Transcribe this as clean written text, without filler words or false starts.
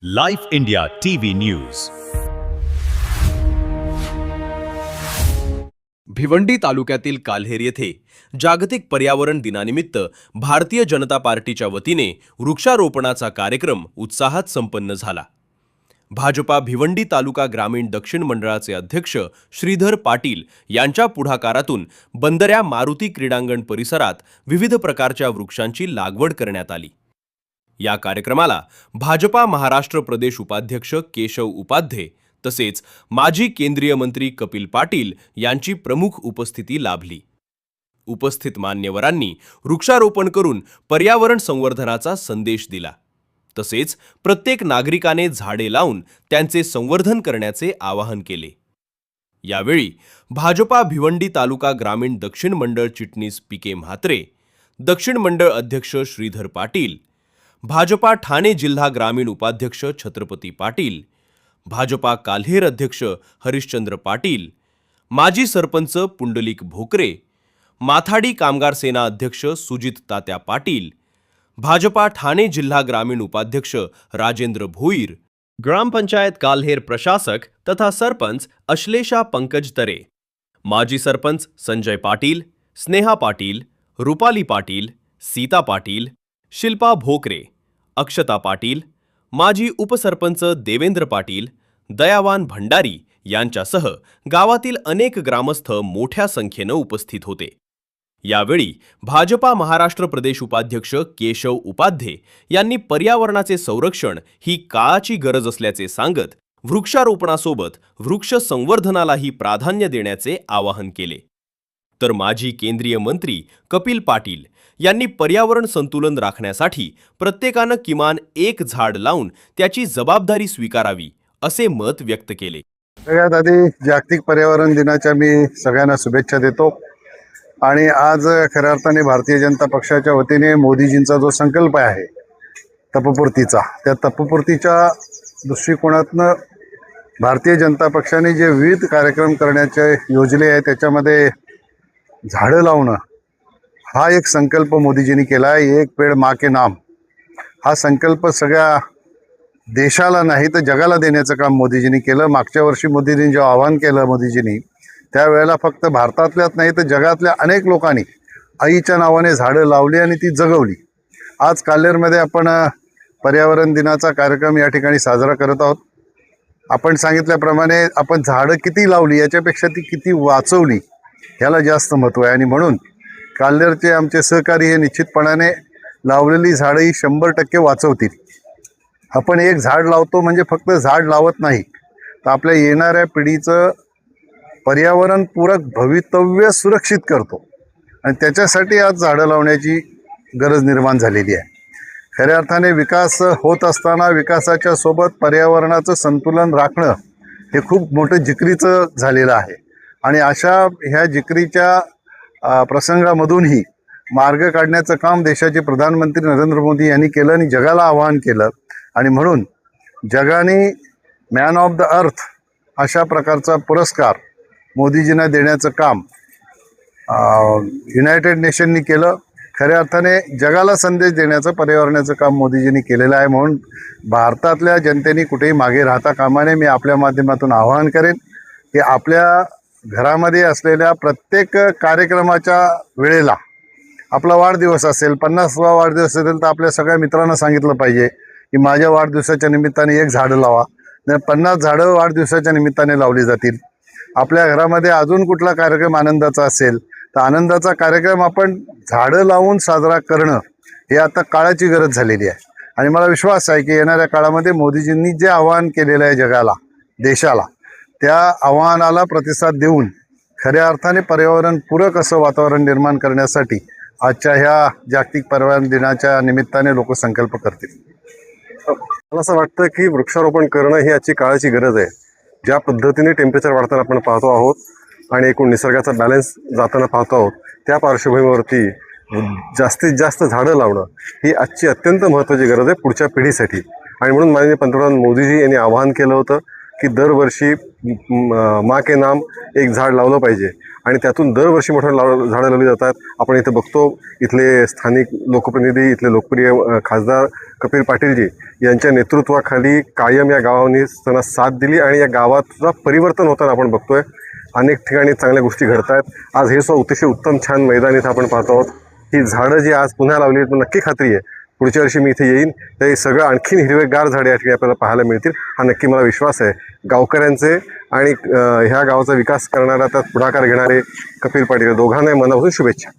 Life India TV news. Bhiwandi तालुक्यातील काल्हेर येथे जागतिक पर्यावरण दिनानिमित्त भारतीय जनता पार्टीच्या वतीने वृक्षारोपणाचा कार्यक्रम उत्साहात संपन्न झाला. भाजपा भिवंडी तालुका ग्रामीण दक्षिण मंडळाचे अध्यक्ष श्रीधर पाटील यांच्या पुढाकारातून बंदऱ्या मारुती क्रीडांगण परिसरात विविध प्रकारच्या वृक्षांची लागवड करण्यात आली. या कार्यक्रमाला भाजपा महाराष्ट्र प्रदेश उपाध्यक्ष केशव उपाध्ये तसेच माजी केंद्रीय मंत्री कपिल पाटील यांची प्रमुख उपस्थिती लाभली. उपस्थित मान्यवरांनी वृक्षारोपण करून पर्यावरण संवर्धनाचा संदेश दिला. तसेच प्रत्येक नागरिकाने झाडे लावून त्यांचे संवर्धन करण्याचे आवाहन केले. यावेळी भाजपा भिवंडी तालुका ग्रामीण दक्षिण मंडळ चिटणीस पी.के. म्हात्रे, दक्षिण मंडळ अध्यक्ष श्रीधर पाटील, भाजपा ठाणे जिल्हा ग्रामीण उपाध्यक्ष छत्रपती पाटील, भाजपा काल्हेर अध्यक्ष हरिश्चंद्र पाटील, माजी सरपंच पुंडलिक भोकरे, माथाडी कामगार सेना अध्यक्ष सुजित तात्या पाटील, भाजपा ठाणे जिल्हा ग्रामीण उपाध्यक्ष राजेंद्र भोईर, ग्रामपंचायत काल्हेर प्रशासक तथा सरपंच अश्लेषा पंकज तरे, माजी सरपंच संजय पाटील, स्नेहा पाटील, रुपाली पाटील, सीता पाटील, शिल्पा भोकरे, अक्षता पाटील, माजी उपसरपंच देवेंद्र पाटील, दयावान भंडारी यांच्यासह गावातील अनेक ग्रामस्थ मोठ्या संख्येने उपस्थित होते. यावेळी भाजपा महाराष्ट्र प्रदेश उपाध्यक्ष केशव उपाध्ये यांनी पर्यावरणाचे संरक्षण ही काळाची गरज असल्याचे सांगत वृक्षारोपणासोबत वृक्ष संवर्धनालाही प्राधान्य देण्याचे आवाहन केले. तर माजी केंद्रीय मंत्री कपिल पाटील यांनी पर्यावरण संतुलन राखण्यासाठी प्रत्येकानं किमान एक झाड लावून त्याची जबाबदारी स्वीकारावी असे मत व्यक्त केले. सगळ्यात आधी जागतिक पर्यावरण दिनाच्या मी सगळ्यांना शुभेच्छा देतो. आणि आज खऱ्या अर्थाने भारतीय जनता पक्षाच्या वतीने मोदीजींचा जो संकल्प आहे तपपूर्तीचा, त्या तपपूर्तीच्या दृष्टिकोनातनं भारतीय जनता पक्षाने जे विविध कार्यक्रम करण्याचे योजले आहे त्याच्यामध्ये झाडं लावणं हा एक संकल्प मोदीजींनी केला आहे. एक पेड़ माँ के नाम हा संकल्प सगळ्या देशाला नाही तर जगाला देण्याचं काम मोदीजींनी केलं. मागच्या वर्षी मोदीजींनी जेव्हा आवाहन केलं मोदीजींनी त्यावेळेला फक्त भारतातल्याच नाही तर जगातल्या अनेक लोकांनी आईच्या नावाने झाडं लावली आणि ती जगवली. आज काल्हेरमध्ये आपण पर्यावरण दिनाचा कार्यक्रम या ठिकाणी साजरा करत आहोत. आपण सांगितल्याप्रमाणे आपण झाडं किती लावली याच्यापेक्षा ती किती वाचवली ह्याला जास्त महत्त्व आहे. आणि म्हणून काल्हेरचे आमचे सहकारी हे निश्चितपणाने लावलेली झाडं ही 100% वाचवतील. आपण एक झाड लावतो म्हणजे फक्त झाड लावत नाही तर आपल्या येणाऱ्या पिढीचं पर्यावरणपूरक भवितव्य सुरक्षित करतो आणि त्याच्यासाठी आज झाडं लावण्याची गरज निर्माण झालेली आहे. खऱ्या अर्थाने विकास होत असताना विकासाच्या सोबत पर्यावरणाचं संतुलन राखणं हे खूप मोठं जिकरीचं झालेलं आहे. आणि अशा ह्या जिकरीच्या प्रसंगामधूनही मार्ग काढण्याचं काम देशाचे प्रधानमंत्री नरेंद्र मोदी यांनी केलं आणि जगाला आवाहन केलं. आणि म्हणून जगाने मॅन ऑफ द अर्थ अशा प्रकारचा पुरस्कार मोदीजींना देण्याचं काम युनायटेड नेशननी केलं. खऱ्या अर्थाने जगाला संदेश देण्याचं पर्यावरणाचं काम मोदीजींनी केलेलं आहे. म्हणून भारतातल्या जनतेने कुठेही मागे राहता कामा नये. मी आपल्या माध्यमातून आवाहन करेन की आपल्या घरामध्ये असलेल्या प्रत्येक कार्यक्रमाच्या वेळेला आपला वाढदिवस असेल, 50वा वाढदिवस असेल तर आपल्या सगळ्या मित्रांना सांगितलं पाहिजे की माझ्या वाढदिवसाच्या निमित्ताने एक झाडं लावा. 50 झाडं वाढदिवसाच्या निमित्ताने लावली जातील. आपल्या घरामध्ये अजून कुठला कार्यक्रम आनंदाचा असेल तर आनंदाचा कार्यक्रम आपण झाडं लावून साजरा करणं हे आता काळाची गरज झालेली आहे. आणि मला विश्वास आहे की येणाऱ्या काळामध्ये मोदीजींनी जे आवाहन केलेलं आहे जगाला, देशाला, त्या आव्हानाला प्रतिसाद देऊन खऱ्या अर्थाने पर्यावरणपूरक असं वातावरण निर्माण करण्यासाठी आजच्या ह्या जागतिक पर्यावरण दिनाच्या निमित्ताने लोक संकल्प करतील. मला असं वाटतं की वृक्षारोपण करणं ही आजची काळाची गरज आहे. ज्या पद्धतीने टेम्परेचर वाढताना आपण पाहतो आहोत आणि एकूण निसर्गाचा बॅलन्स जाताना पाहतो आहोत त्या पार्श्वभूमीवरती जास्तीत जास्त झाडं लावणं ही आजची अत्यंत महत्त्वाची गरज आहे पुढच्या पिढीसाठी. आणि म्हणून माननीय पंतप्रधान मोदीजी यांनी आवाहन केलं होतं की दरवर्षी माँ के नाम एक झाड लावलं पाहिजे आणि त्यातून दरवर्षी मोठं झाडं लावली जातात. आपण इथे बघतो इथले स्थानिक लोकप्रतिनिधी, इथले लोकप्रिय खासदार कपिल पाटीलजी यांच्या नेतृत्वाखाली कायम या गावांनी त्यांना साथ दिली आणि या गावात सुद्धा परिवर्तन होताना आपण बघतोय. अनेक ठिकाणी चांगल्या गोष्टी घडत आहेत. आज हे सुद्धा अतिशय उत्तम छान मैदान इथं आपण पाहतो आहोत. ही झाडं जी आज पुन्हा लावली आहेत मला नक्की खात्री आहे पुढच्या वर्षी मी इथे येईन तर हे सगळं आणखीन हिरवेगार झाडे या ठिकाणी आपल्याला पाहायला मिळतील. हा नक्की मला विश्वास आहे. गावकऱ्यांचे आणि ह्या गावाचा विकास करणारा त्यात पुढाकार घेणारे कपिल पाटील दोघांनाही मनापासून शुभेच्छा.